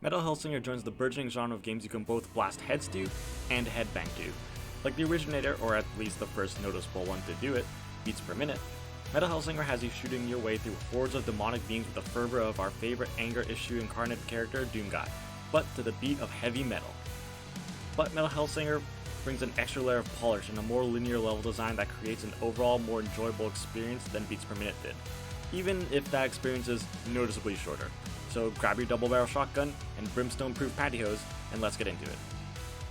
Metal Hellsinger joins the burgeoning genre of games you can both blast heads to and headbang to. Like the originator, or at least the first noticeable one to do it, beats per minute, Metal Hellsinger has you shooting your way through hordes of demonic beings with the fervor of our favorite anger issue incarnate character, Doomguy, but to the beat of heavy metal. But Metal Hellsinger brings an extra layer of polish and a more linear level design that creates an overall more enjoyable experience than beats per minute did, even if that experience is noticeably shorter. So grab your double barrel shotgun and brimstone proof pantyhose and let's get into it.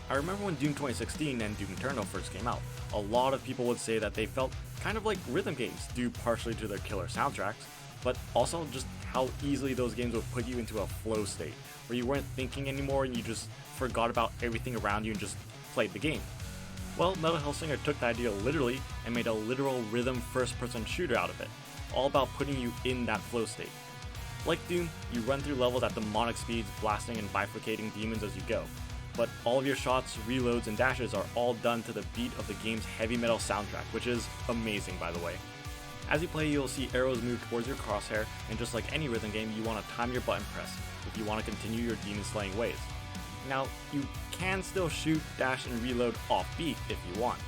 I remember when Doom 2016 and Doom Eternal first came out, a lot of people would say that they felt kind of like rhythm games due partially to their killer soundtracks, but also just how easily those games would put you into a flow state, where you weren't thinking anymore and you just forgot about everything around you and just played the game. Well, Metal Hellsinger took that idea literally and made a literal rhythm first-person shooter out of it, all about putting you in that flow state. Like Doom, you run through levels at demonic speeds, blasting and bifurcating demons as you go, but all of your shots, reloads, and dashes are all done to the beat of the game's heavy metal soundtrack, which is amazing by the way. As you play, you'll see arrows move towards your crosshair, and just like any rhythm game, you want to time your button press if you want to continue your demon slaying ways. Now, you can still shoot, dash, and reload off beat if you want,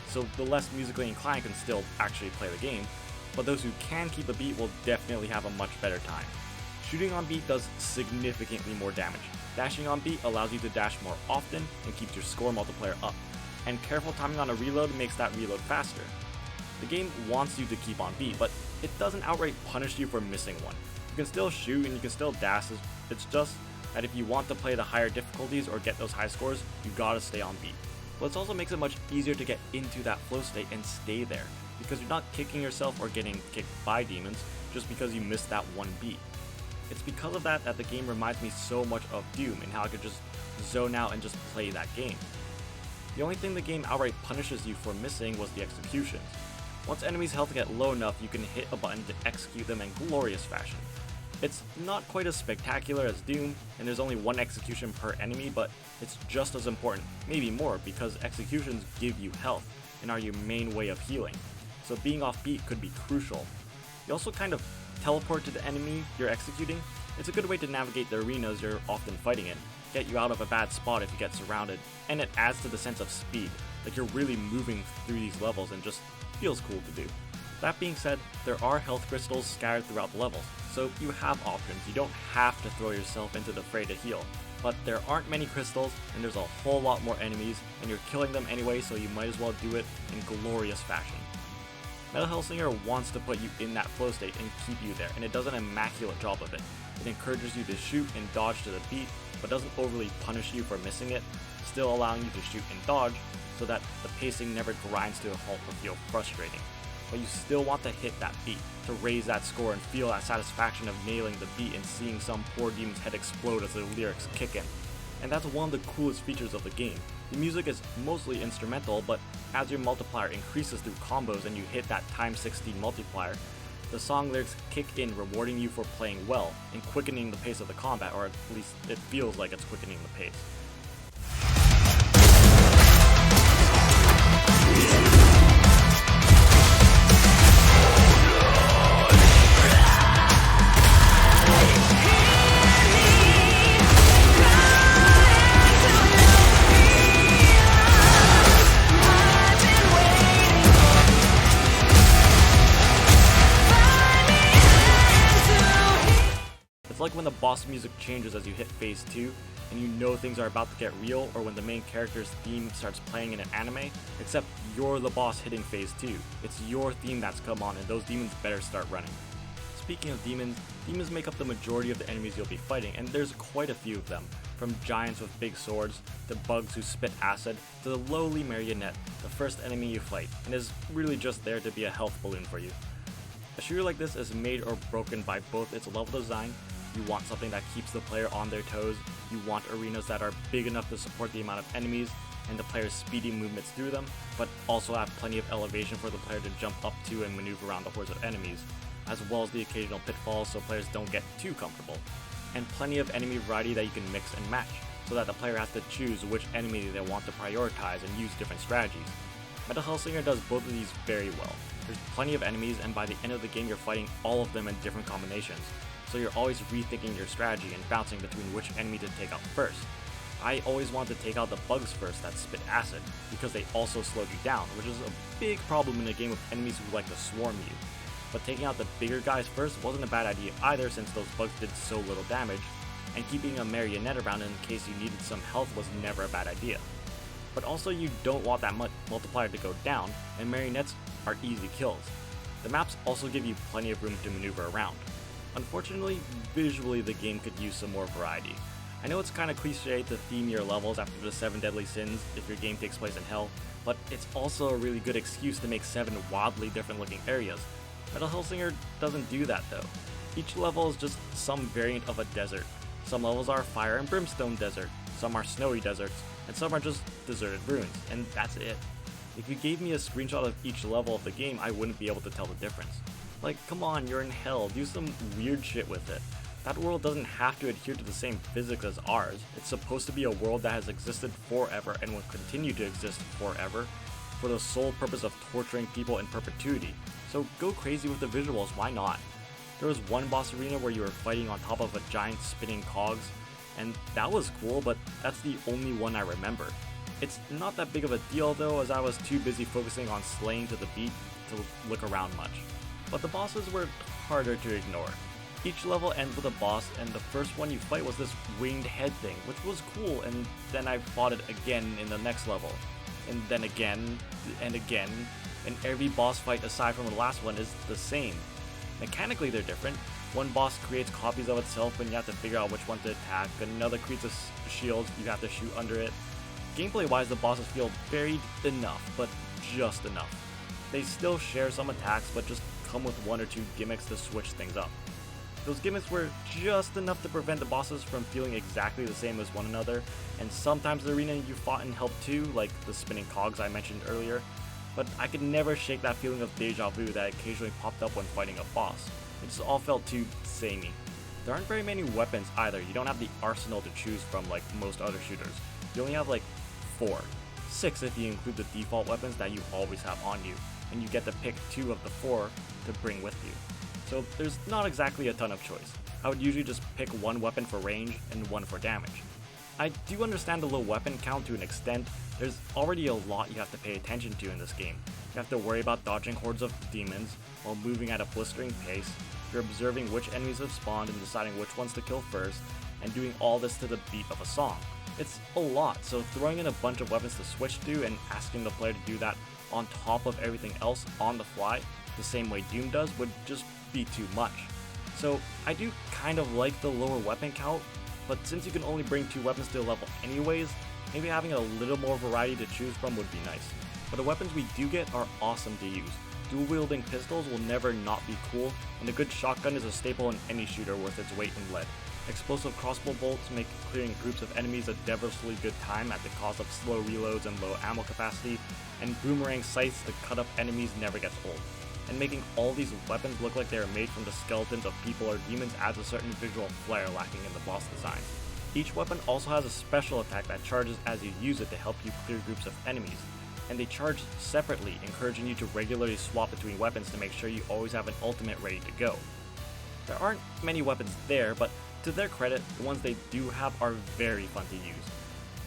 so the less musically inclined can still actually play the game, but those who can keep a beat will definitely have a much better time. Shooting on beat does significantly more damage. Dashing on beat allows you to dash more often and keeps your score multiplier up, and careful timing on a reload makes that reload faster. The game wants you to keep on beat, but it doesn't outright punish you for missing one. You can still shoot and you can still dash, it's just that if you want to play the higher difficulties or get those high scores, you gotta stay on beat. But it also makes it much easier to get into that flow state and stay there, because you're not kicking yourself or getting kicked by demons just because you missed that one beat. It's because of that the game reminds me so much of Doom and how I could just zone out and just play that game. The only thing the game outright punishes you for missing was the executions. Once enemies' health get low enough, you can hit a button to execute them in glorious fashion. It's not quite as spectacular as Doom, and there's only one execution per enemy, but it's just as important, maybe more, because executions give you health and are your main way of healing, so being off beat could be crucial. You also kind of teleport to the enemy you're executing. It's a good way to navigate the arenas you're often fighting in, get you out of a bad spot if you get surrounded, and it adds to the sense of speed, like you're really moving through these levels and just feels cool to do. That being said, there are health crystals scattered throughout the levels, so you have options. You don't have to throw yourself into the fray to heal, but there aren't many crystals and there's a whole lot more enemies, and you're killing them anyway, so you might as well do it in glorious fashion. Metal Hellsinger wants to put you in that flow state and keep you there, and it does an immaculate job of it. It encourages you to shoot and dodge to the beat, but doesn't overly punish you for missing it, still allowing you to shoot and dodge so that the pacing never grinds to a halt or feel frustrating. But you still want to hit that beat, to raise that score and feel that satisfaction of nailing the beat and seeing some poor demon's head explode as the lyrics kick in. And that's one of the coolest features of the game. The music is mostly instrumental, but as your multiplier increases through combos and you hit that times 16 multiplier, the song lyrics kick in, rewarding you for playing well and quickening the pace of the combat, or at least it feels like it's quickening the pace. It's like when the boss music changes as you hit phase 2 and you know things are about to get real, or when the main character's theme starts playing in an anime, except you're the boss hitting phase 2. It's your theme that's come on and those demons better start running. Speaking of demons, demons make up the majority of the enemies you'll be fighting, and there's quite a few of them, from giants with big swords, to bugs who spit acid, to the lowly marionette, the first enemy you fight, and is really just there to be a health balloon for you. A shooter like this is made or broken by both its level design. You want something that keeps the player on their toes, you want arenas that are big enough to support the amount of enemies and the player's speedy movements through them, but also have plenty of elevation for the player to jump up to and maneuver around the hordes of enemies, as well as the occasional pitfalls so players don't get too comfortable, and plenty of enemy variety that you can mix and match, so that the player has to choose which enemy they want to prioritize and use different strategies. Metal Hellsinger does both of these very well. There's plenty of enemies, and by the end of the game you're fighting all of them in different combinations. so you're always rethinking your strategy and bouncing between which enemy to take out first. I always wanted to take out the bugs first that spit acid, because they also slowed you down, which is a big problem in a game with enemies who like to swarm you. But taking out the bigger guys first wasn't a bad idea either, since those bugs did so little damage, and keeping a marionette around in case you needed some health was never a bad idea. But also you don't want that multiplier to go down, and marionettes are easy kills. The maps also give you plenty of room to maneuver around. Unfortunately, visually the game could use some more variety. I know it's kinda cliche to theme your levels after the 7 deadly sins if your game takes place in hell, but it's also a really good excuse to make 7 wildly different looking areas. Metal Hellsinger doesn't do that though. Each level is just some variant of a desert. Some levels are fire and brimstone desert, some are snowy deserts, and some are just deserted ruins, and that's it. If you gave me a screenshot of each level of the game, I wouldn't be able to tell the difference. Like, come on, you're in hell, do some weird shit with it. That world doesn't have to adhere to the same physics as ours. It's supposed to be a world that has existed forever and will continue to exist forever, for the sole purpose of torturing people in perpetuity. So go crazy with the visuals, why not? There was one boss arena where you were fighting on top of a giant spinning cogs, and that was cool, but that's the only one I remember. It's not that big of a deal though, as I was too busy focusing on slaying to the beat to look around much. But the bosses were harder to ignore. Each level ends with a boss, and the first one you fight was this winged head thing, which was cool, and then I fought it again in the next level. And then again, and again, and every boss fight aside from the last one is the same. Mechanically they're different. One boss creates copies of itself and you have to figure out which one to attack, another creates a shield, you have to shoot under it. Gameplay wise the bosses feel varied enough, but just enough. They still share some attacks, but just come with 1 or 2 gimmicks to switch things up. Those gimmicks were just enough to prevent the bosses from feeling exactly the same as one another, and sometimes the arena you fought in helped too, like the spinning cogs I mentioned earlier, but I could never shake that feeling of deja vu that occasionally popped up when fighting a boss. It just all felt too samey. There aren't very many weapons either. You don't have the arsenal to choose from like most other shooters. You only have like 4. 6 if you include the default weapons that you always have on you, and you get to pick 2 of the 4 to bring with you. So there's not exactly a ton of choice. I would usually just pick 1 weapon for range and 1 for damage. I do understand the low weapon count to an extent. There's already a lot you have to pay attention to in this game. You have to worry about dodging hordes of demons while moving at a blistering pace. You're observing which enemies have spawned and deciding which ones to kill first, and doing all this to the beat of a song. It's a lot, so throwing in a bunch of weapons to switch to and asking the player to do that on top of everything else on the fly, the same way Doom does, would just be too much. So I do kind of like the lower weapon count, but since you can only bring 2 weapons to a level anyways, maybe having a little more variety to choose from would be nice. But the weapons we do get are awesome to use. Dual wielding pistols will never not be cool, and a good shotgun is a staple in any shooter worth its weight in lead. Explosive crossbow bolts make clearing groups of enemies a devilishly good time at the cost of slow reloads and low ammo capacity, and boomerang scythes to cut up enemies never gets old. And making all these weapons look like they are made from the skeletons of people or demons adds a certain visual flair lacking in the boss design. Each weapon also has a special attack that charges as you use it to help you clear groups of enemies, and they charge separately, encouraging you to regularly swap between weapons to make sure you always have an ultimate ready to go. There aren't many weapons there, but to their credit, the ones they do have are very fun to use.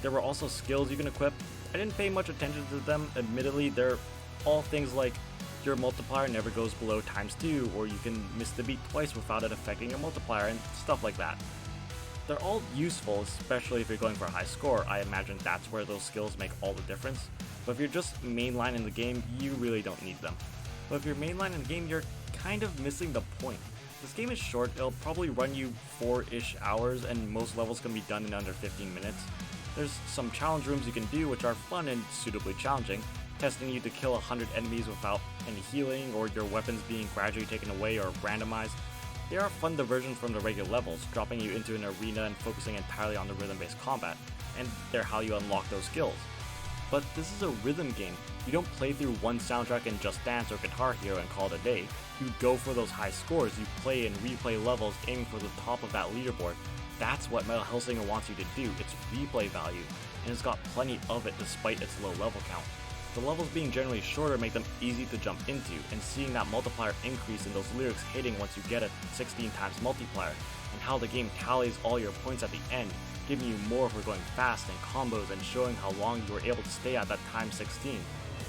There were also skills you can equip. I didn't pay much attention to them, admittedly. They're all things like your multiplier never goes below ×2, or you can miss the beat twice without it affecting your multiplier, and stuff like that. They're all useful, especially if you're going for a high score. I imagine that's where those skills make all the difference. But if you're just mainline in the game, you really don't need them. But if you're mainline in the game, you're kind of missing the point. This game is short, it'll probably run you 4-ish hours, and most levels can be done in under 15 minutes. There's some challenge rooms you can do which are fun and suitably challenging, testing you to kill 100 enemies without any healing or your weapons being gradually taken away or randomized. They are fun diversions from the regular levels, dropping you into an arena and focusing entirely on the rhythm-based combat, and they're how you unlock those skills. But this is a rhythm game. You don't play through one soundtrack in Just Dance or Guitar Hero and call it a day. You go for those high scores, you play and replay levels aiming for the top of that leaderboard. That's what Metal Hellsinger wants you to do. It's replay value, and it's got plenty of it despite its low level count. The levels being generally shorter make them easy to jump into, and seeing that multiplier increase in those lyrics hitting once you get a 16 times multiplier, and how the game tallies all your points at the end, giving you more for going fast and combos and showing how long you were able to stay at that time 16,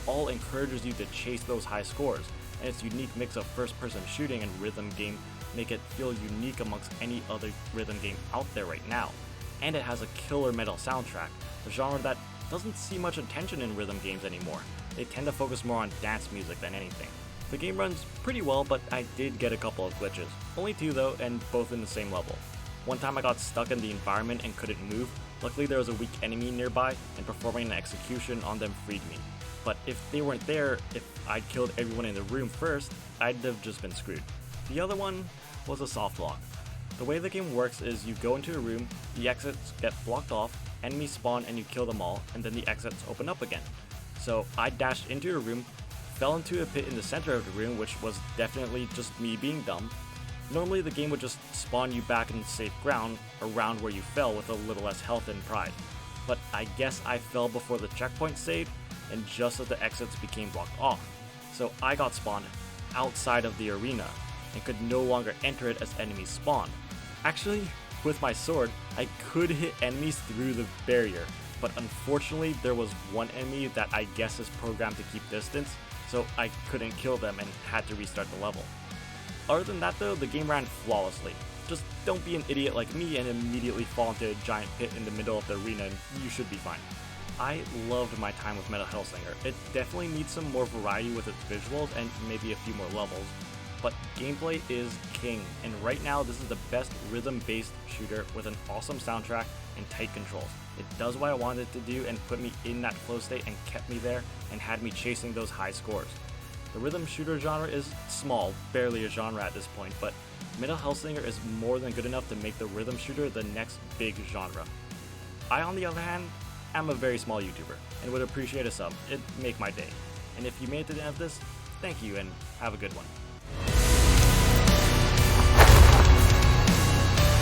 all encourages you to chase those high scores, and its unique mix of first-person shooting and rhythm game make it feel unique amongst any other rhythm game out there right now. And it has a killer metal soundtrack, a genre that doesn't see much attention in rhythm games anymore. They tend to focus more on dance music than anything. The game runs pretty well, but I did get a couple of glitches. Only 2 though, and both in the same level. One time I got stuck in the environment and couldn't move. Luckily there was a weak enemy nearby, and performing an execution on them freed me. But if they weren't there, if I'd killed everyone in the room first, I'd have just been screwed. The other one was a soft lock. The way the game works is you go into a room, the exits get blocked off, enemies spawn and you kill them all, and then the exits open up again. So I dashed into a room, fell into a pit in the center of the room, which was definitely just me being dumb. Normally the game would just spawn you back in safe ground around where you fell with a little less health and pride. But I guess I fell before the checkpoint saved, and just as the exits became blocked off. So I got spawned outside of the arena, and could no longer enter it as enemies spawned. Actually, with my sword, I could hit enemies through the barrier, but unfortunately there was one enemy that I guess is programmed to keep distance, so I couldn't kill them and had to restart the level. Other than that though, the game ran flawlessly. Just don't be an idiot like me and immediately fall into a giant pit in the middle of the arena and you should be fine. I loved my time with Metal Hellsinger. It definitely needs some more variety with its visuals and maybe a few more levels, but gameplay is king, and right now this is the best rhythm-based shooter with an awesome soundtrack and tight controls. It does what I wanted it to do and put me in that flow state and kept me there and had me chasing those high scores. The rhythm shooter genre is small, barely a genre at this point, but Metal Hellsinger is more than good enough to make the rhythm shooter the next big genre. I, on the other hand, am a very small YouTuber and would appreciate a sub. It'd make my day. And if you made it to the end of this, thank you and have a good one.